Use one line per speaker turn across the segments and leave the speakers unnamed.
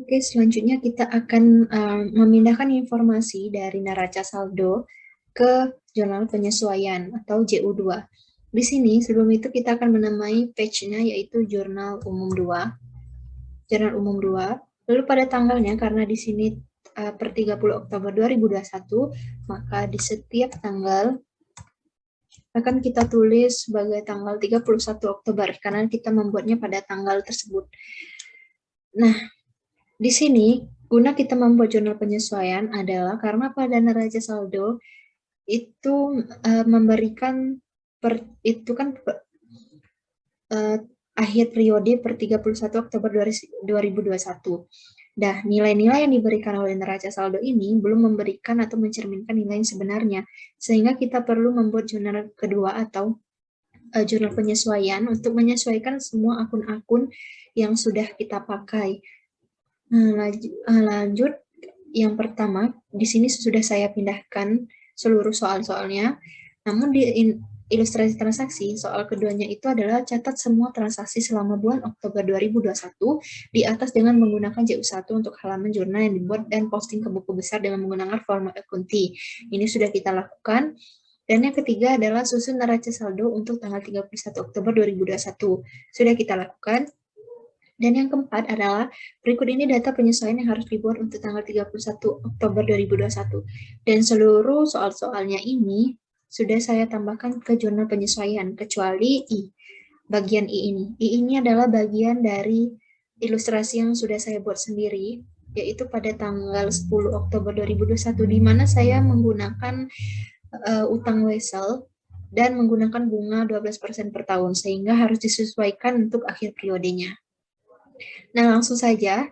Oke, selanjutnya kita akan memindahkan informasi dari neraca saldo ke jurnal penyesuaian atau JU2. Di sini, sebelum itu kita akan menamai page-nya yaitu jurnal umum 2. Jurnal umum 2. Lalu pada tanggalnya, karena di sini per 30 Oktober 2021, maka di setiap tanggal akan kita tulis sebagai tanggal 31 Oktober, karena kita membuatnya pada tanggal tersebut. Nah, di sini, guna kita membuat jurnal penyesuaian adalah karena pada neraca saldo itu memberikan akhir periode per 31 Oktober 2021. Nah, nilai-nilai yang diberikan oleh neraca saldo ini belum memberikan atau mencerminkan nilai yang sebenarnya, sehingga kita perlu membuat jurnal kedua atau jurnal penyesuaian untuk menyesuaikan semua akun-akun yang sudah kita pakai. Lanjut, yang pertama, di sini sudah saya pindahkan seluruh soal-soalnya, namun di ilustrasi transaksi, soal keduanya itu adalah catat semua transaksi selama bulan Oktober 2021 di atas dengan menggunakan JU1 untuk halaman jurnal yang dibuat dan posting ke buku besar dengan menggunakan format akunti. Ini sudah kita lakukan. Dan yang ketiga adalah susun neraca saldo untuk tanggal 31 Oktober 2021. Sudah kita lakukan. Dan yang keempat adalah berikut ini data penyesuaian yang harus dibuat untuk tanggal 31 Oktober 2021. Dan seluruh soal-soalnya ini sudah saya tambahkan ke jurnal penyesuaian, kecuali I, bagian I ini. I ini adalah bagian dari ilustrasi yang sudah saya buat sendiri, yaitu pada tanggal 10 Oktober 2021, di mana saya menggunakan utang wesel dan menggunakan bunga 12% per tahun, sehingga harus disesuaikan untuk akhir periodenya. Nah, langsung saja,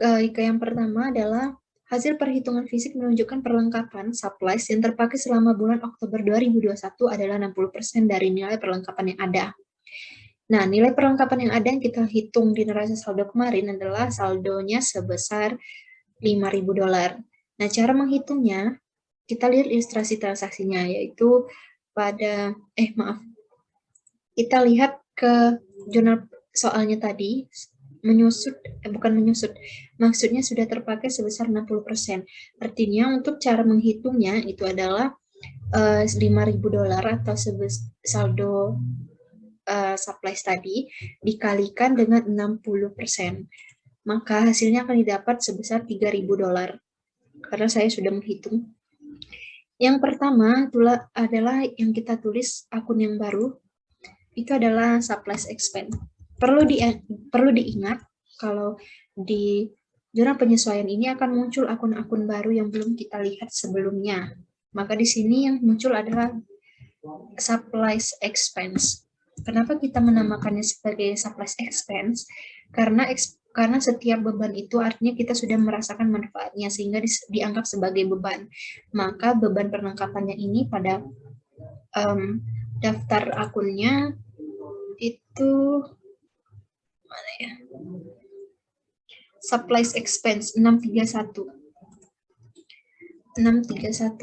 ke yang pertama adalah hasil perhitungan fisik menunjukkan perlengkapan supplies yang terpakai selama bulan Oktober 2021 adalah 60% dari nilai perlengkapan yang ada. Nah, nilai perlengkapan yang ada yang kita hitung di neraca saldo kemarin adalah saldonya sebesar $5.000. Nah, cara menghitungnya, kita lihat ilustrasi transaksinya, yaitu kita lihat ke jurnal soalnya tadi, maksudnya sudah terpakai sebesar 60%. Artinya untuk cara menghitungnya itu adalah $5.000 atau saldo supplies tadi dikalikan dengan 60%. Maka hasilnya akan didapat sebesar $3.000. Karena saya sudah menghitung. Yang pertama adalah yang kita tulis akun yang baru, itu adalah supplies expense. Perlu diingat kalau di jurnal penyesuaian ini akan muncul akun-akun baru yang belum kita lihat sebelumnya. Maka di sini yang muncul adalah supplies expense. Kenapa kita menamakannya sebagai supplies expense? Karena setiap beban itu artinya kita sudah merasakan manfaatnya sehingga dianggap sebagai beban. Maka beban perlengkapannya ini pada daftar akunnya itu mana ya? Supplies expense 631.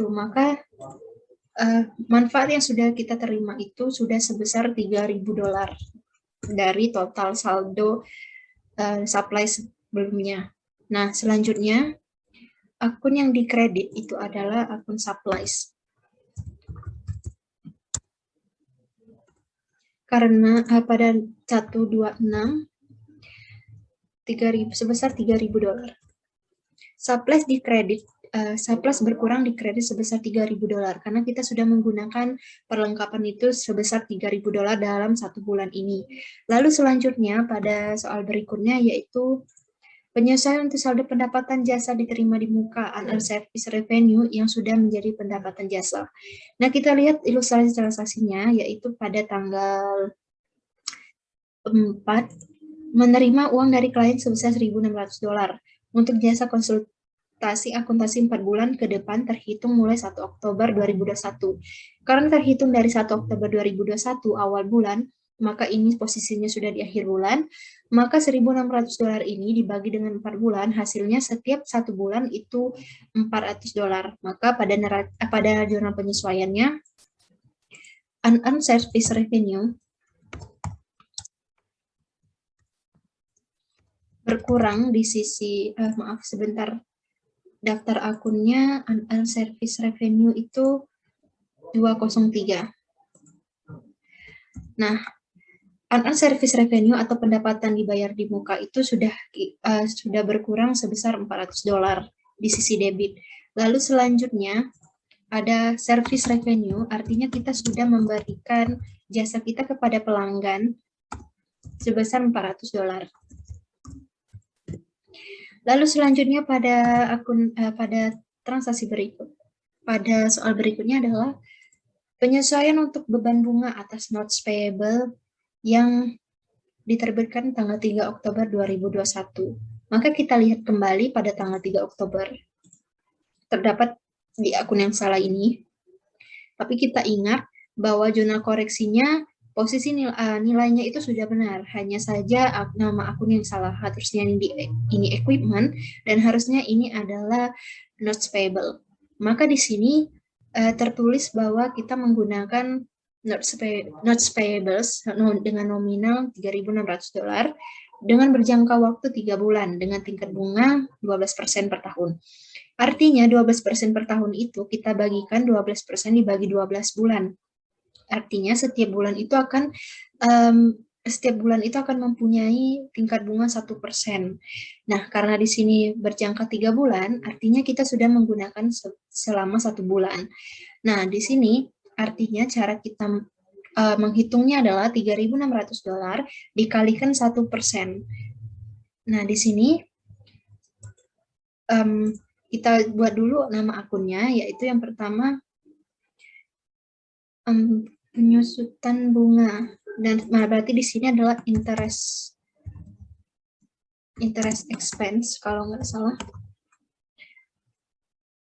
Maka manfaat yang sudah kita terima itu sudah sebesar $3.000 dari total saldo supplies sebelumnya. Nah, selanjutnya akun yang dikredit itu adalah akun supplies. Karena pada 126 sebesar $3.000. Supplies berkurang di kredit sebesar $3.000 karena kita sudah menggunakan perlengkapan itu sebesar $3.000 dalam 1 bulan ini. Lalu selanjutnya pada soal berikutnya yaitu penyesuaian untuk saldo pendapatan jasa diterima di muka unearned service revenue yang sudah menjadi pendapatan jasa. Nah, kita lihat ilustrasi transaksinya yaitu pada tanggal 4 menerima uang dari klien sebesar $1.600 untuk jasa konsultasi akuntansi 4 bulan ke depan terhitung mulai 1 Oktober 2021. Karena terhitung dari 1 Oktober 2021 awal bulan, maka ini posisinya sudah di akhir bulan, maka $1.600 ini dibagi dengan 4 bulan, hasilnya setiap 1 bulan itu $400. Maka pada jurnal penyesuaiannya, unearned service revenue berkurang di sisi, maaf sebentar, daftar akunnya unearned service revenue itu 203. Nah, unearned service revenue atau pendapatan dibayar di muka itu sudah berkurang sebesar $400 di sisi debit. Lalu selanjutnya ada service revenue, artinya kita sudah memberikan jasa kita kepada pelanggan sebesar $400. Lalu selanjutnya pada pada transaksi berikut. Pada soal berikutnya adalah penyesuaian untuk beban bunga atas notes payable yang diterbitkan tanggal 3 Oktober 2021. Maka kita lihat kembali pada tanggal 3 Oktober. Terdapat di akun yang salah ini. Tapi kita ingat bahwa jurnal koreksinya posisi nilainya itu sudah benar, hanya saja nama akun yang salah. Harusnya ini equipment dan harusnya ini adalah notes payable. Maka di sini tertulis bahwa kita menggunakan notes payables dengan nominal $3.600 dengan berjangka waktu 3 bulan dengan tingkat bunga 12% per tahun. Artinya 12% per tahun itu kita bagikan 12% dibagi 12 bulan. Artinya setiap bulan itu akan mempunyai tingkat bunga 1%. Nah, karena di sini berjangka 3 bulan, artinya kita sudah menggunakan selama 1 bulan. Nah, di sini artinya cara kita menghitungnya adalah $3.600 dikalikan 1%. Nah, di sini kita buat dulu nama akunnya, yaitu yang pertama penyusutan bunga, dan berarti di sini adalah interest expense kalau nggak salah,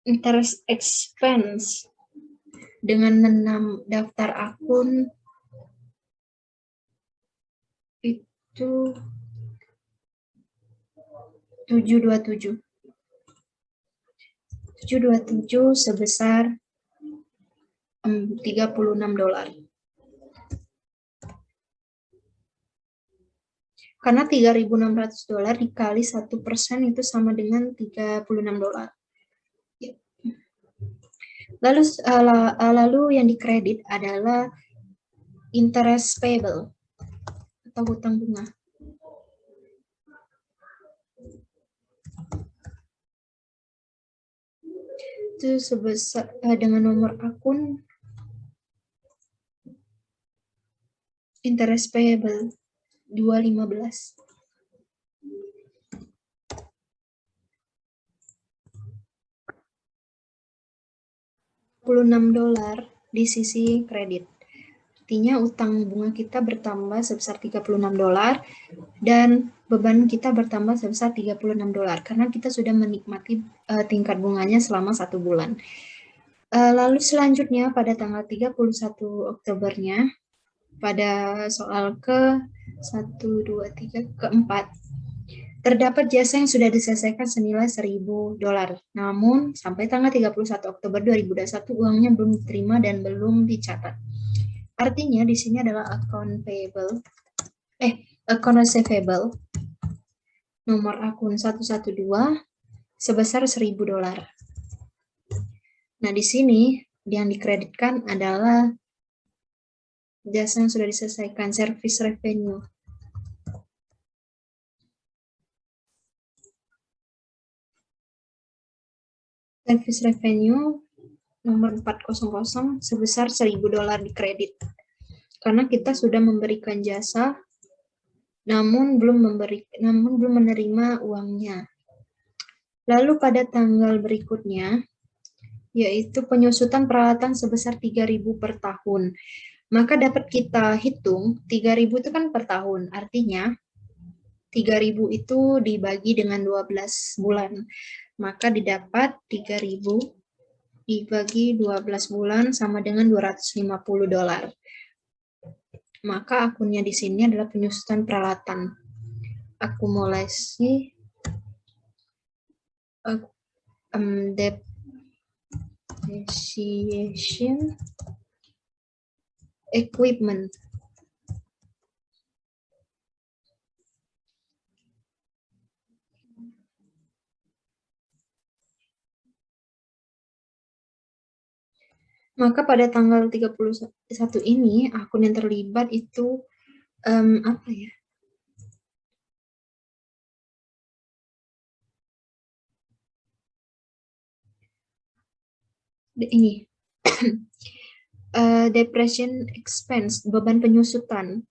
interest expense dengan daftar akun itu 727 sebesar $36. Karena $3.600 dikali 1% itu sama dengan $36. Lalu yang dikredit adalah interest payable atau hutang bunga. Itu sebesar dengan nomor akun interest payable 215. $36 di sisi kredit. Artinya utang bunga kita bertambah sebesar $36 dan beban kita bertambah sebesar $36 karena kita sudah menikmati tingkat bunganya selama 1 bulan. Lalu selanjutnya pada tanggal 31 Oktobernya, pada soal ke-1, 2, 3, keempat, terdapat jasa yang sudah diselesaikan senilai $1.000. Namun, sampai tanggal 31 Oktober 2021, uangnya belum diterima dan belum dicatat. Artinya, di sini adalah account receivable, nomor akun 112, sebesar $1.000. Nah, di sini yang dikreditkan adalah jasa yang sudah diselesaikan, service revenue. Service revenue nomor 400 sebesar $1.000 dikredit. Karena kita sudah memberikan jasa, namun belum menerima uangnya. Lalu pada tanggal berikutnya, yaitu penyusutan peralatan sebesar 3.000 per tahun. Maka dapat kita hitung 3.000 itu kan per tahun, artinya 3.000 itu dibagi dengan 12 bulan. Maka didapat 3.000 dibagi 12 bulan sama dengan $250. Maka akunnya di sini adalah penyusutan peralatan. Akumulasi depreciation equipment. Maka pada tanggal 31 ini, akun yang terlibat itu, apa ya? Ini, depression expense, beban penyusutan.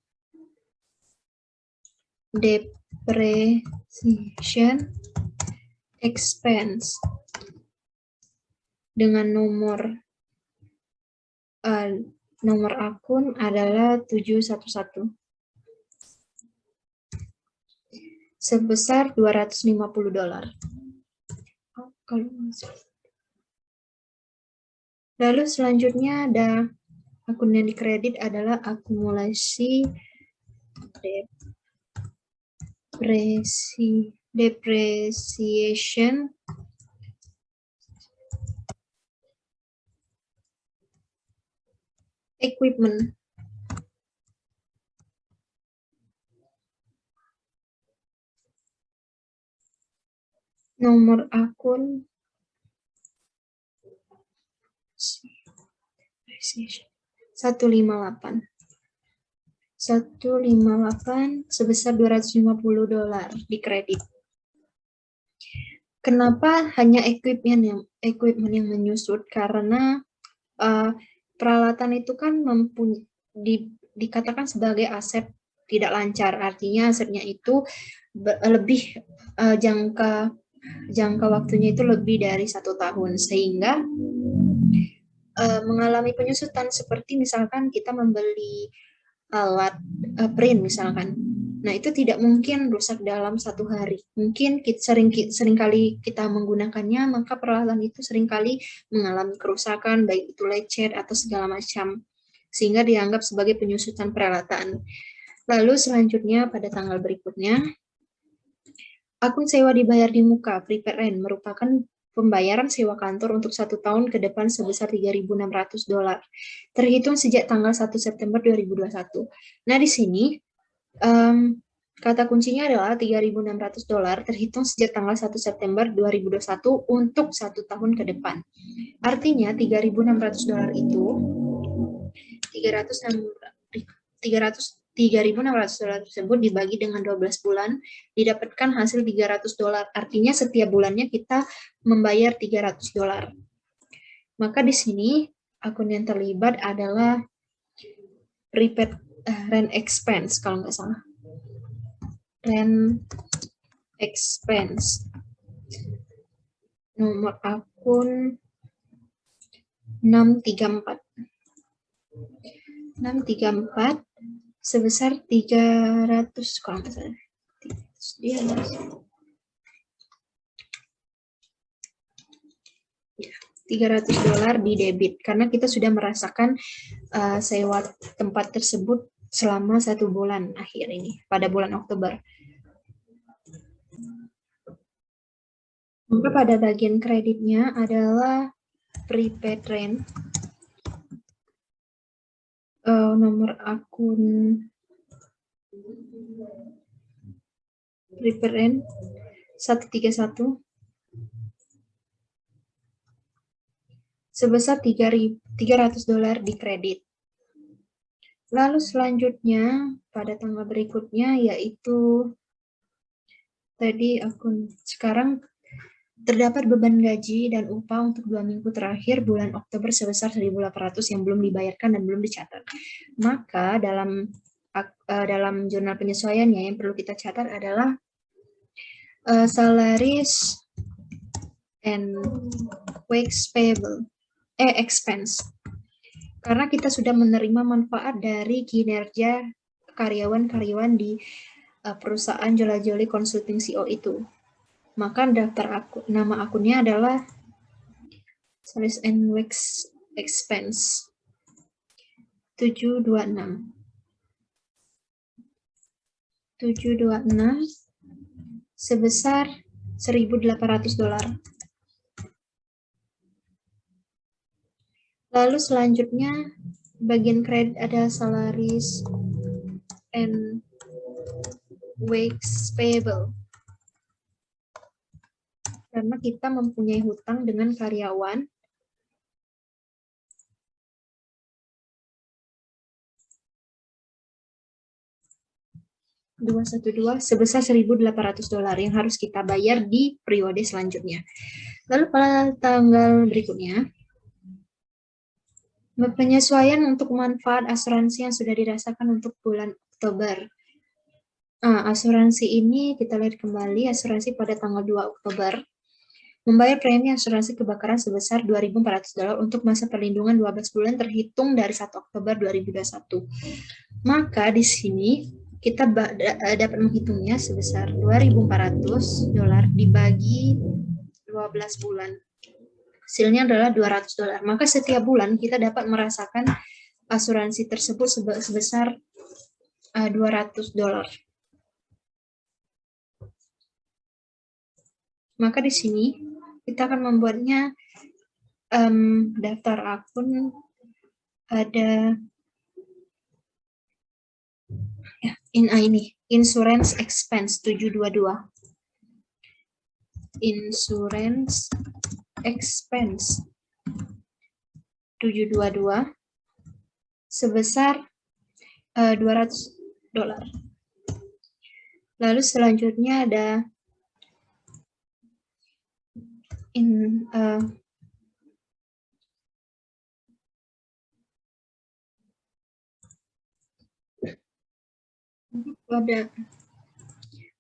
Depreciation expense dengan nomor akun adalah 711 sebesar $250. Lalu selanjutnya ada akun yang dikredit adalah akumulasi depreciation equipment. Nomor akun 158 sebesar $250 di kredit. Kenapa hanya equipment yang menyusut? Karena peralatan itu kan dikatakan sebagai aset tidak lancar, artinya asetnya itu lebih jangka waktunya itu lebih dari 1 tahun, sehingga mengalami penyusutan seperti misalkan kita membeli alat print misalkan. Nah, itu tidak mungkin rusak dalam 1 hari. Mungkin seringkali kita menggunakannya, maka peralatan itu seringkali mengalami kerusakan, baik itu lecet atau segala macam, sehingga dianggap sebagai penyusutan peralatan. Lalu selanjutnya pada tanggal berikutnya, akun sewa dibayar di muka, prepaid rent, merupakan pembayaran sewa kantor untuk 1 tahun ke depan sebesar $3.600, terhitung sejak tanggal 1 September 2021. Nah, di sini kata kuncinya adalah $3.600 terhitung sejak tanggal 1 September 2021 untuk 1 tahun ke depan. Artinya $3.600 itu $3.600 tersebut dibagi dengan 12 bulan, didapatkan hasil $300. Artinya setiap bulannya kita membayar $300. Maka di sini akun yang terlibat adalah prepaid rent expense, kalau nggak salah. Rent expense. Nomor akun 634 sebesar 300, kalau nggak salah. $300 di debit karena kita sudah merasakan sewa tempat tersebut selama 1 bulan akhir ini pada bulan Oktober. Maka pada bagian kreditnya adalah prepaid rent, nomor akun prepaid rent 131 sebesar $300 di kredit. Lalu selanjutnya pada tanggal berikutnya yaitu tadi akun sekarang terdapat beban gaji dan upah untuk 2 minggu terakhir bulan Oktober sebesar 1.800 yang belum dibayarkan dan belum dicatat. Maka dalam jurnal penyesuaiannya yang perlu kita catat adalah salaries and wages payable, expense. Karena kita sudah menerima manfaat dari kinerja karyawan-karyawan di perusahaan Jola Joli Consulting CO itu. Maka daftar nama akunnya adalah Salaries and Wages Expense 726 sebesar $1.800. Lalu selanjutnya bagian kredit ada salaries and wages payable. Karena kita mempunyai hutang dengan karyawan 212 sebesar $1.800 yang harus kita bayar di periode selanjutnya. Lalu pada tanggal berikutnya, penyesuaian untuk manfaat asuransi yang sudah dirasakan untuk bulan Oktober. Asuransi ini kita lihat kembali, asuransi pada tanggal 2 Oktober membayar premi asuransi kebakaran sebesar $2.400 untuk masa perlindungan 12 bulan terhitung dari 1 Oktober 2021. Maka di sini kita dapat menghitungnya sebesar $2.400 dibagi 12 bulan. Hasilnya adalah $200. Maka setiap bulan kita dapat merasakan asuransi tersebut sebesar $200. Maka di sini kita akan membuatnya daftar akun, ada ini insurance expense 722. Insurance expense 722 sebesar $200. Lalu selanjutnya ada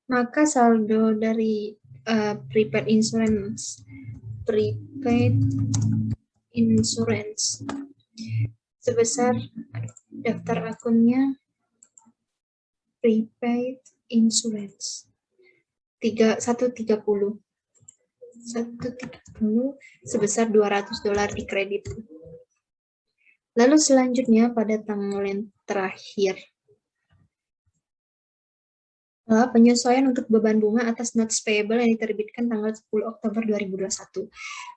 maka saldo dari prepaid insurance sebesar daftar akunnya prepaid insurance 130 sebesar $200 di kredit. Lalu selanjutnya pada tanggal yang terakhir, penyesuaian untuk beban bunga atas notes payable yang diterbitkan tanggal 10 Oktober 2021.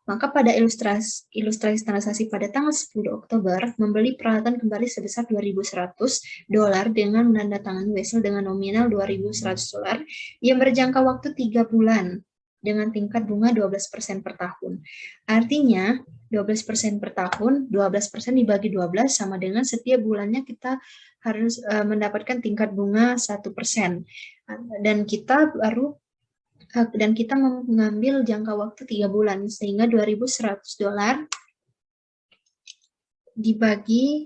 Maka pada ilustrasi transaksi pada tanggal 10 Oktober, membeli peralatan kembali sebesar $2.100 dengan menandatangani wesel dengan nominal $2.100 yang berjangka waktu 3 bulan dengan tingkat bunga 12% per tahun. Artinya, 12% per tahun, 12% dibagi 12 sama dengan setiap bulannya kita harus mendapatkan tingkat bunga 1%. Dan kita mengambil jangka waktu 3 bulan, sehingga $2.100 dikali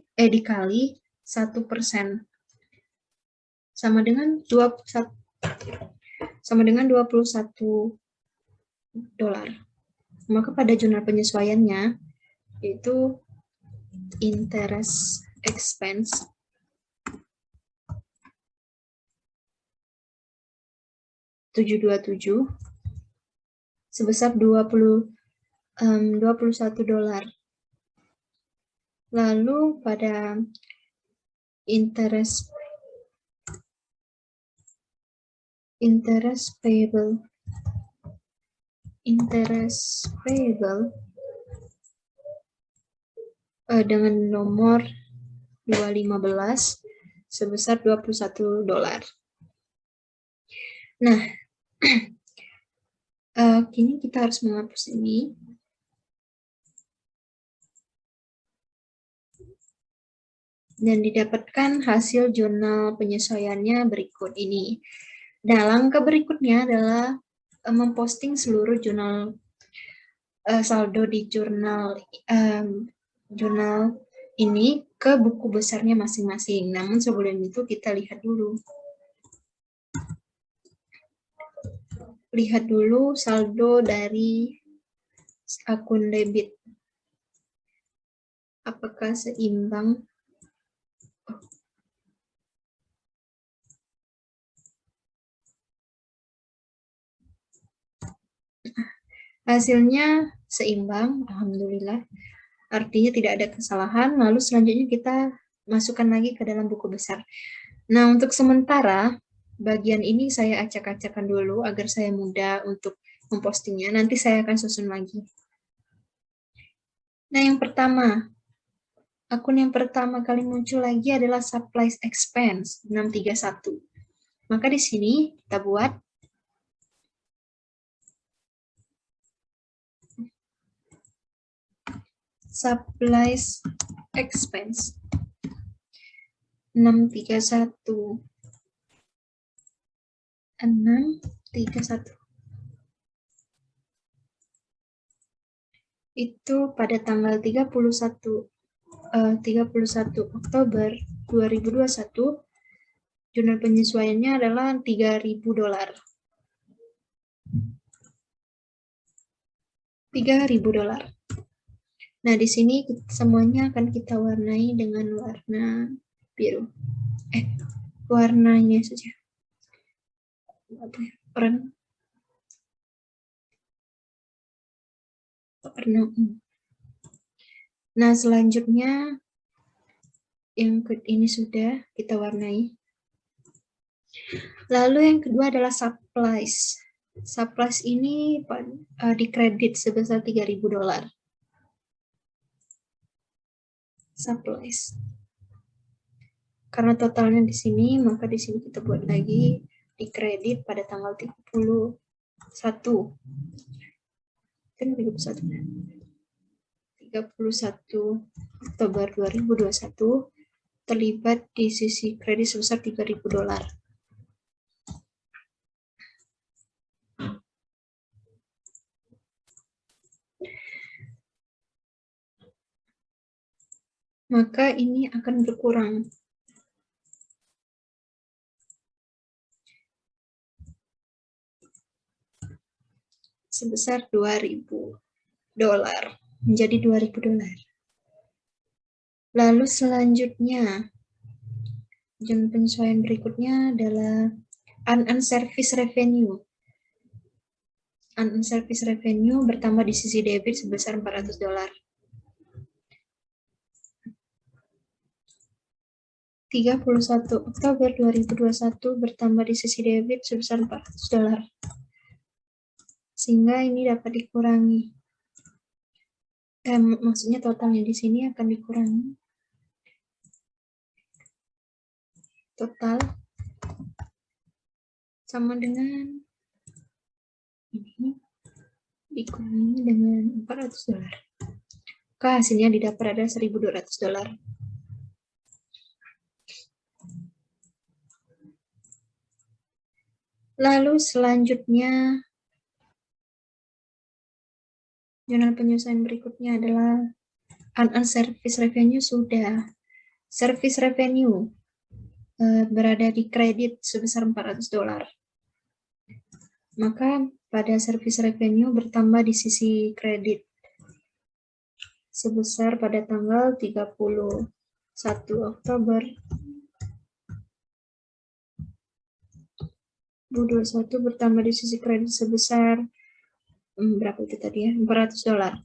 1% sama dengan $21. Maka pada jurnal penyesuaiannya yaitu interest expense $727 sebesar $21. Lalu pada interest payable dengan nomor 215 sebesar $21. Nah, kini kita harus menghapus ini. Dan didapatkan hasil jurnal penyesuaiannya berikut ini. Nah, langkah berikutnya adalah memposting seluruh jurnal saldo di jurnal ini ke buku besarnya masing-masing. Namun sebelum itu kita lihat dulu saldo dari akun debit. Apakah seimbang? Hasilnya seimbang, alhamdulillah. Artinya tidak ada kesalahan. Lalu selanjutnya kita masukkan lagi ke dalam buku besar. Nah, untuk sementara bagian ini saya acak-acakan dulu agar saya mudah untuk mempostingnya. Nanti saya akan susun lagi. Nah, yang pertama, akun yang pertama kali muncul lagi adalah supplies expense 631. Maka di sini kita buat supplies expense 631 631. Itu pada tanggal 31 Oktober 2021, jurnal penyesuaiannya adalah $3.000. $3.000. Nah, di sini semuanya akan kita warnai dengan warna biru. Warnanya saja. Warna. Nah, selanjutnya yang ini sudah kita warnai. Lalu yang kedua adalah supplies. Supplies ini dikredit sebesar $3.000. Supplies. Karena totalnya di sini, maka di sini kita buat lagi dikredit pada tanggal 31. Kan 31 Oktober 2021 terlibat di sisi kredit sebesar $3.000. Maka ini akan berkurang. Sebesar $2.000 menjadi $2.000. Lalu selanjutnya, jurnal penyesuaian berikutnya adalah unearned service revenue. Unearned service revenue bertambah di sisi debit sebesar $400. 31 Oktober 2021 bertambah di sisi debit sebesar $400. Sehingga ini dapat dikurangi. Maksudnya totalnya di sini akan dikurangi. Total sama dengan ini dikurangi dengan $400. Maka hasilnya didapat ada $1.200. Lalu selanjutnya, jurnal penyesuaian berikutnya adalah unearned service revenue sudah. Service revenue berada di kredit sebesar $400. Maka pada service revenue bertambah di sisi kredit sebesar pada tanggal 31 Oktober 2021 bertambah di sisi kredit sebesar berapa itu tadi ya? $400.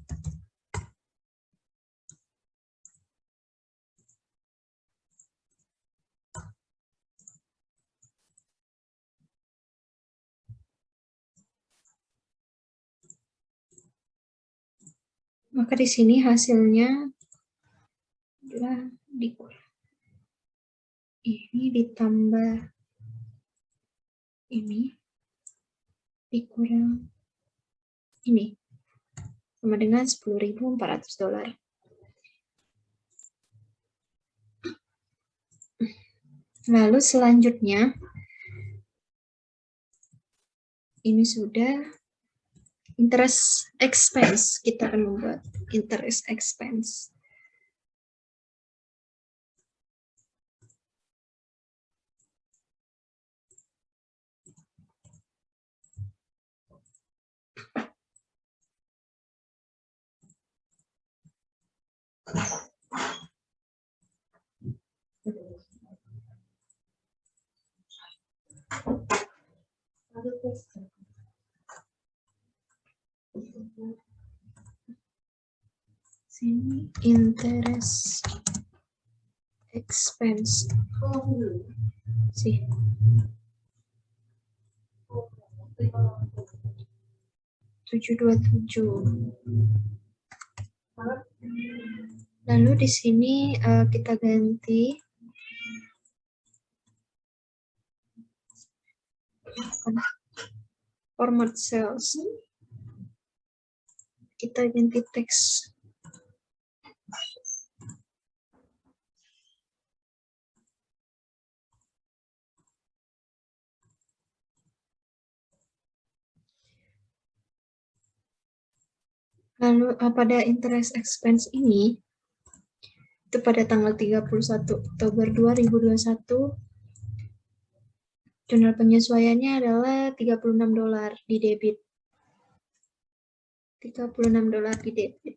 Maka di sini hasilnya adalah dikurang. Ini ditambah ini dikurang ini sama dengan $10.400. Lalu selanjutnya ini sudah interest expense. Kita akan membuat interest expense. Sini interest expense. Sih. $727. Lalu di sini kita ganti format cells. Kita ganti teks. Lalu pada interest expense ini, itu pada tanggal 31 Oktober 2021, jurnal penyesuaiannya adalah $36 di debit. $36 di debit.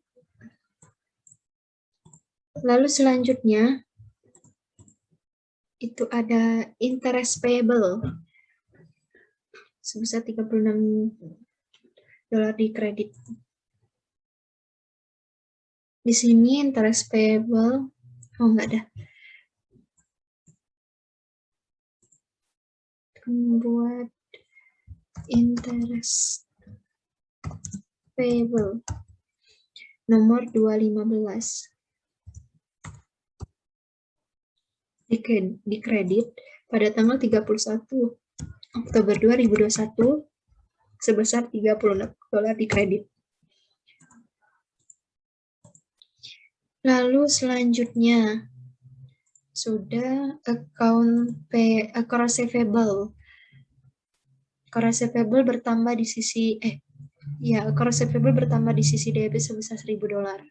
Lalu selanjutnya, itu ada interest payable sebesar $36 di kredit. Di sini interest payable, enggak ada. Membuat interest payable nomor 215 di kredit pada tanggal 31 Oktober 2021 sebesar $36 di kredit. Lalu selanjutnya sudah account receivable. Account receivable bertambah di sisi account receivable bertambah di sisi debit sebesar $1.000.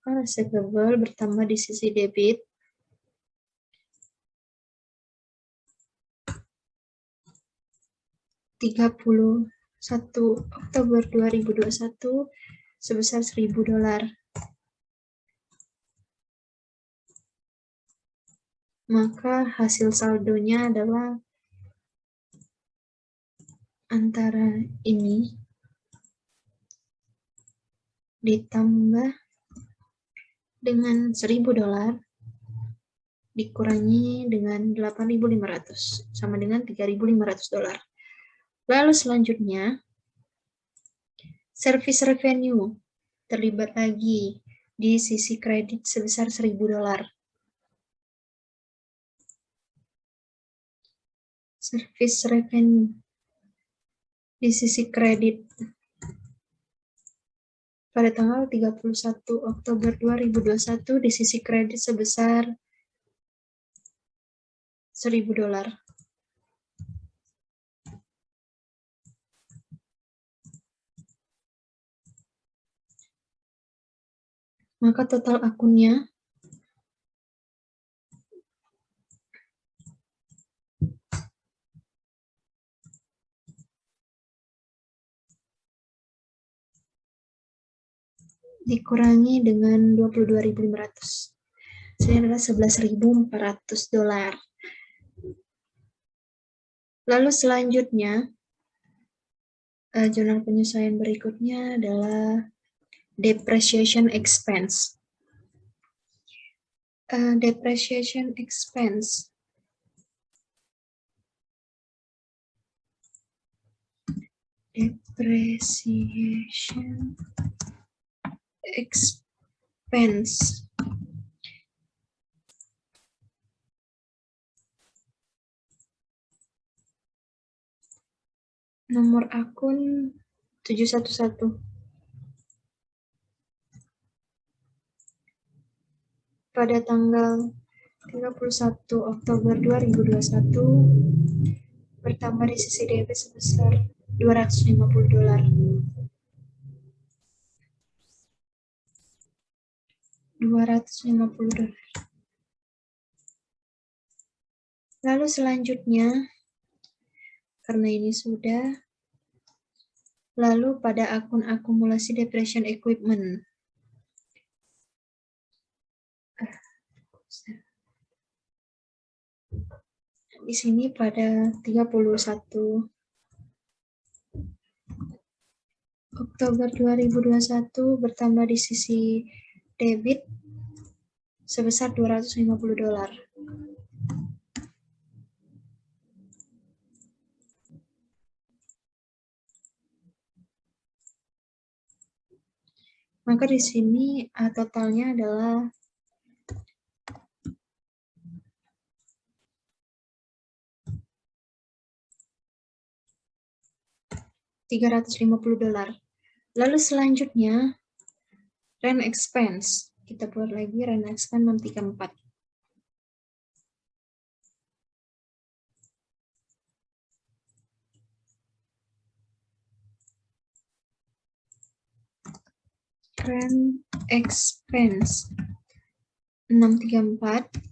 Account receivable bertambah di sisi debit $31 Oktober 2021 sebesar $1.000. Maka hasil saldonya adalah antara ini ditambah dengan $1.000 dikurangi dengan 8.500 sama dengan $3.500. Lalu selanjutnya service revenue terlibat lagi di sisi kredit sebesar $1.000. Service revenue di sisi kredit pada tanggal 31 Oktober 2021 di sisi kredit sebesar $1.000. Maka total akunnya dikurangi dengan 22.500. Ini adalah $11.400. Lalu selanjutnya, jurnal penyesuaian berikutnya adalah depreciation expense. Depreciation expense nomor akun 711 pada tanggal 31 Oktober 2021 bertambah di sisi debit sebesar $250. $250. Lalu selanjutnya, karena ini sudah, lalu pada akun akumulasi depreciation equipment. Di sini pada 31 Oktober 2021 bertambah di sisi debit sebesar $250. Maka di sini totalnya adalah $350. Lalu selanjutnya rent expense. Kita buat lagi rent expense 634. rent expense 634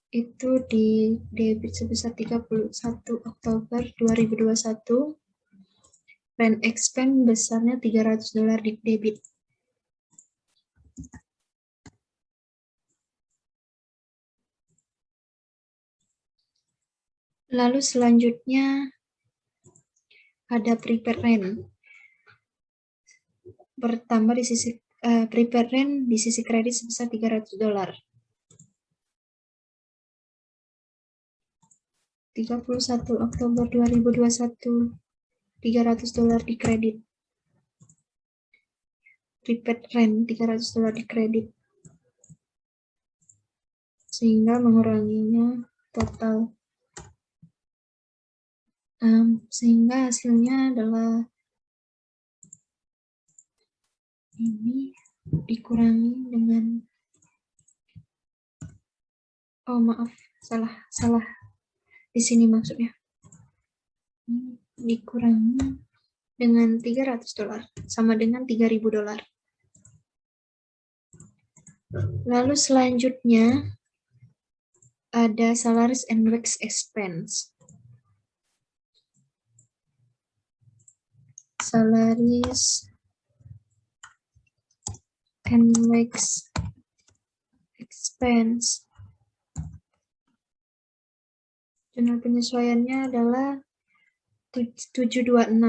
itu di debit sebesar 31 Oktober 2021. Rent expense besarnya $300 di debit. Lalu selanjutnya ada prepaid rent. Bertambah di sisi prepaid rent di sisi kredit sebesar $300. 31 Oktober 2021, $300 di kredit. Prepaid rent $300 di kredit. Sehingga menguranginya total. Sehingga hasilnya adalah ini dikurangi dengan salah di sini maksudnya. Ini dikurangi dengan $300 sama dengan $3.000. Lalu selanjutnya ada salaries and wax expense. Salaries and wax expense. Jurnal penyesuaiannya adalah 726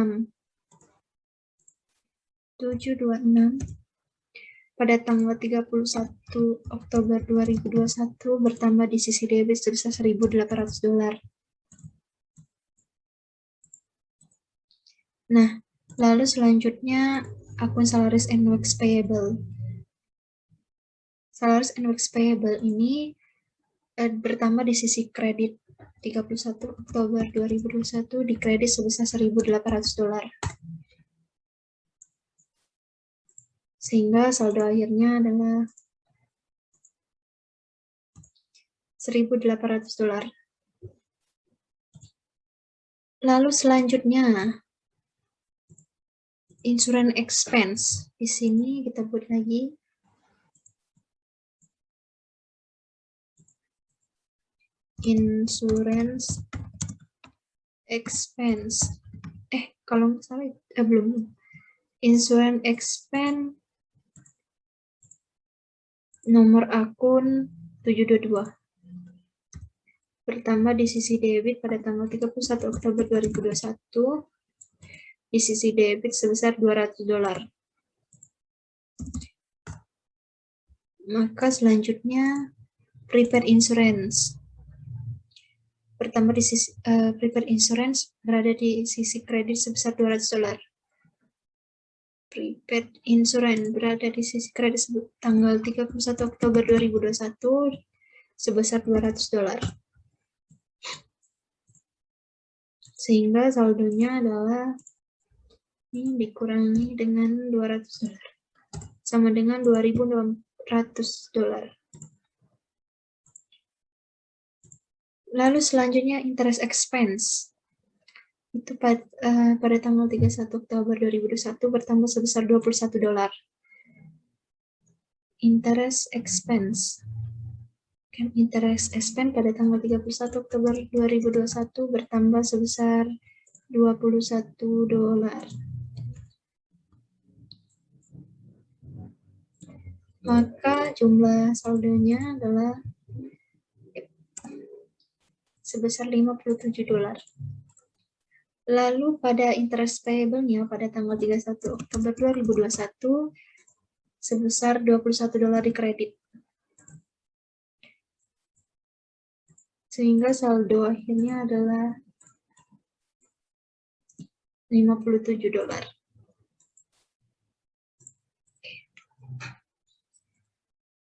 pada tanggal 31 Oktober 2021 bertambah di sisi debit sebesar $1.800. Nah, lalu selanjutnya akun salaries and wax payable. Salaries and wax payable ini bertambah di sisi kredit 31 Oktober 2021 di kredit sebesar $1.800. Sehingga saldo akhirnya adalah $1.800. Lalu selanjutnya insurance expense. Di sini kita buat lagi insurance expense. Kalau nggak salah belum. Insurance expense nomor akun 722 bertambah di sisi debit pada tanggal 31 Oktober 2021 di sisi debit sebesar $200. Maka selanjutnya prepaid insurance bertambah di sisi prepaid insurance berada di sisi kredit sebesar $200. Prepaid insurance berada di sisi kredit tanggal 31 Oktober 2021 sebesar $200. Sehingga saldonya adalah ini dikurangi dengan $200 sama dengan $2.600. Lalu selanjutnya interest expense. Itu pada tanggal 31 Oktober 2021 bertambah sebesar $21. Interest expense. Interest expense pada tanggal 31 Oktober 2021 bertambah sebesar $21. Maka jumlah saldonya adalah sebesar $57. Lalu pada interest payable-nya pada tanggal 31 Oktober 2021 sebesar $21 di kredit. Sehingga saldo akhirnya adalah $57.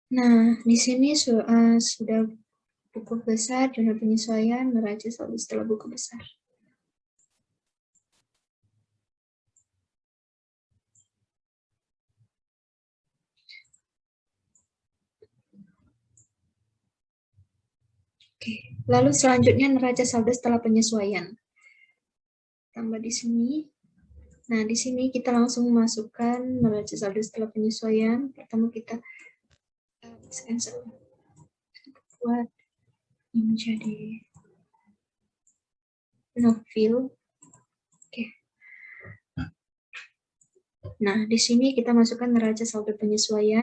Nah, di sini sudah buku besar, jurnal penyesuaian, neraca saldo setelah buku besar. Oke, lalu selanjutnya neraca saldo setelah penyesuaian. Tambah di sini. Nah, di sini kita langsung memasukkan neraca saldo setelah penyesuaian. Pertama kita cancel buat menjadi no fill. Oke. Nah, di sini kita masukkan neraca saldo penyesuaian